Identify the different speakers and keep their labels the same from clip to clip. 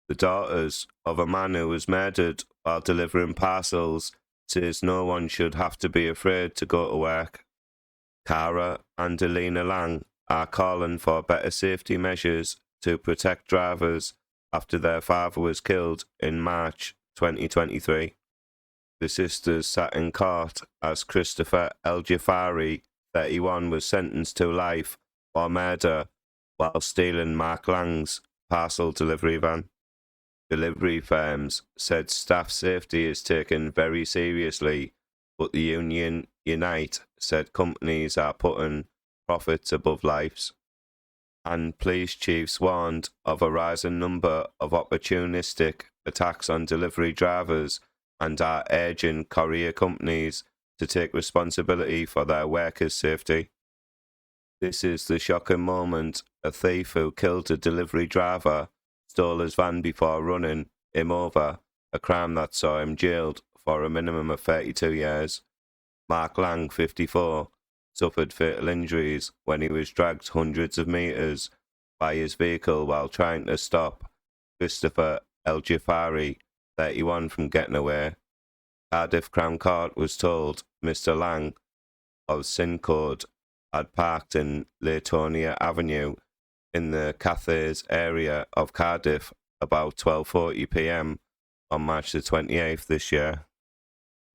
Speaker 1: The daughters of a man who was murdered while delivering parcels says no one should have to be afraid to go to work. Cara and Alina Lang are calling for better safety measures to protect drivers after their father was killed in March 2023. The sisters sat in court as Christopher Elgifari, 31, was sentenced to life for murder while stealing Mark Lang's parcel delivery van. Delivery firms said staff safety is taken very seriously, but the union Unite said companies are putting profits above lives. And police chiefs warned of a rising number of opportunistic attacks on delivery drivers and are urging courier companies to take responsibility for their workers' safety. This is the shocking moment. A thief who killed a delivery driver stole his van before running him over, a crime that saw him jailed for a minimum of 32 years. Mark Lang, 54, suffered fatal injuries when he was dragged hundreds of metres by his vehicle while trying to stop Christopher Elgifari, 31, from getting away. Cardiff Crown Court was told Mr. Lang of Cyncoed had parked in Laytonia Avenue in the Cathays area of Cardiff about 12:40 p.m. on March the 28th this year.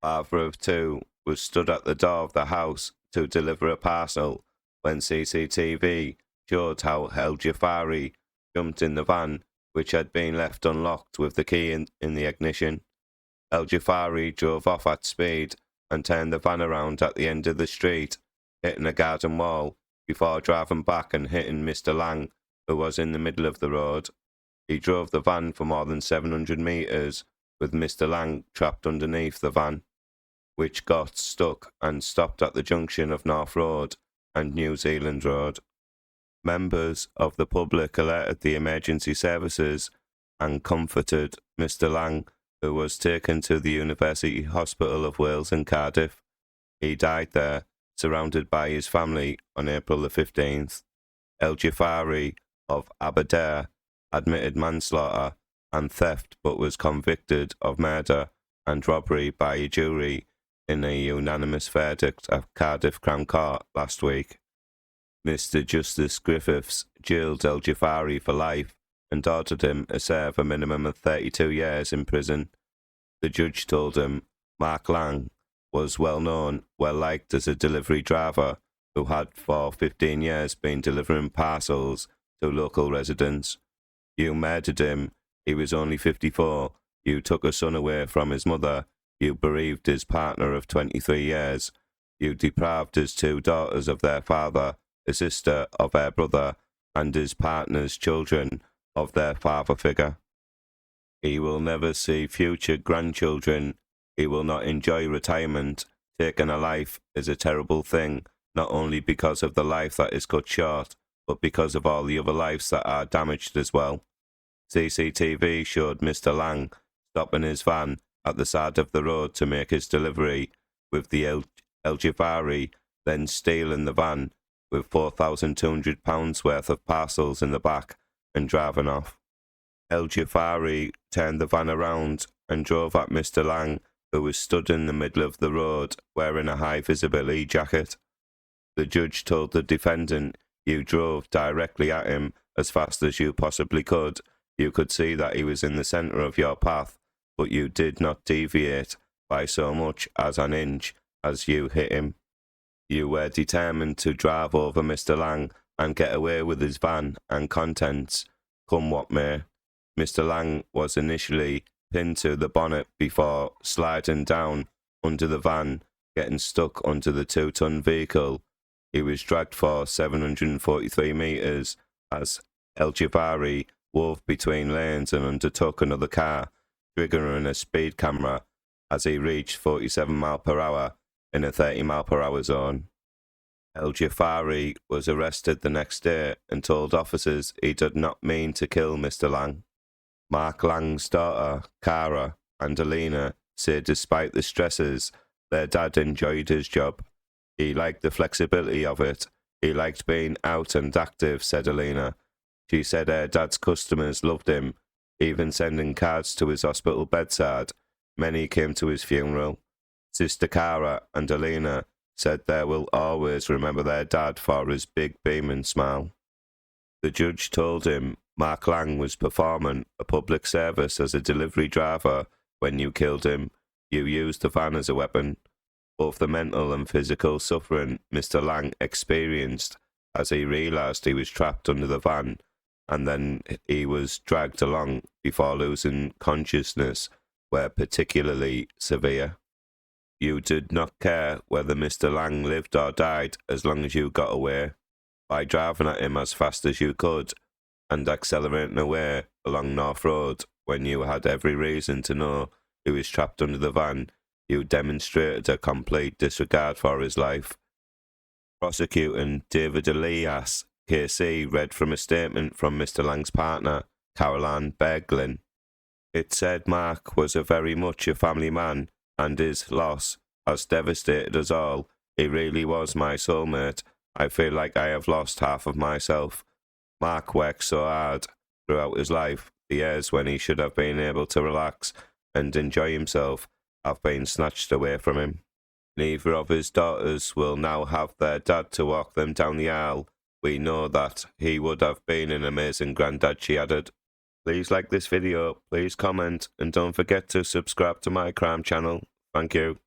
Speaker 1: Father of two was stood at the door of the house to deliver a parcel when CCTV showed how Elgifari jumped in the van, which had been left unlocked with the key in the ignition. Elgifari drove off at speed and turned the van around at the end of the street, hitting a garden wall, before driving back and hitting Mr. Lang, who was in the middle of the road. He drove the van for more than 700 metres, with Mr. Lang trapped underneath the van, which got stuck and stopped at the junction of North Road and New Zealand Road. Members of the public alerted the emergency services and comforted Mr. Lang, who was taken to the University Hospital of Wales in Cardiff. He died there, surrounded by his family, on April the 15th. Elgifari of Aberdare admitted manslaughter and theft but was convicted of murder and robbery by a jury in a unanimous verdict at Cardiff Crown Court last week. Mr. Justice Griffiths jailed Elgifari for life and ordered him to serve a minimum of 32 years in prison. The judge told him Mark Lang was well known, well liked as a delivery driver who had for 15 years been delivering parcels to local residents. You murdered him. He was only 54. You took a son away from his mother. You bereaved his partner of 23 years. You deprived his two daughters of their father, a sister of her brother, and his partner's children of their father figure. He will never see future grandchildren. He will not enjoy retirement. Taking a life is a terrible thing, not only because of the life that is cut short, but because of all the other lives that are damaged as well. CCTV showed Mr. Lang stopping his van at the side of the road to make his delivery, with the Elgifari then stealing the van with £4,200 worth of parcels in the back and driving off. Elgifari turned the van around and drove at Mr. Lang, who was stood in the middle of the road wearing a high-visibility jacket. The judge told the defendant, "You drove directly at him as fast as you possibly could. You could see that he was in the centre of your path, but you did not deviate by so much as an inch as you hit him. You were determined to drive over Mr. Lang and get away with his van and contents, come what may." Mr. Lang was initially pinned to the bonnet before sliding down under the van, getting stuck under the 2-ton vehicle. He was dragged for 743 metres as Elgifari wove between lanes and undertook another car, triggering a speed camera as he reached 47 mph in a 30 mph zone. Elgifari was arrested the next day and told officers he did not mean to kill Mr. Lang. Mark Lang's daughter, Cara, and Alina say despite the stresses, their dad enjoyed his job. He liked the flexibility of it. He liked being out and active, said Alina. She said her dad's customers loved him. even sending cards to his hospital bedside. Many came to his funeral. Sister Cara and Alina said they will always remember their dad for his big beaming smile. The judge told him Mark Lang was performing a public service as a delivery driver when you killed him. You used the van as a weapon. Both the mental and physical suffering Mr. Lang experienced as he realised he was trapped under the van, and then he was dragged along before losing consciousness, were particularly severe. You did not care whether Mr. Lang lived or died as long as you got away. By driving at him as fast as you could and accelerating away along North Road when you had every reason to know he was trapped under the van, you demonstrated a complete disregard for his life. Prosecuting David Elias, KC, read from a statement from Mr. Lang's partner, Caroline Berglin. It said Mark was a very much a family man, and his loss has devastated us all. He really was my soulmate. I feel like I have lost half of myself. Mark worked so hard throughout his life. The years when he should have been able to relax and enjoy himself have been snatched away from him. Neither of his daughters will now have their dad to walk them down the aisle. We know that he would have been an amazing granddad, she added. Please like this video, please comment, and don't forget to subscribe to my crime channel. Thank you.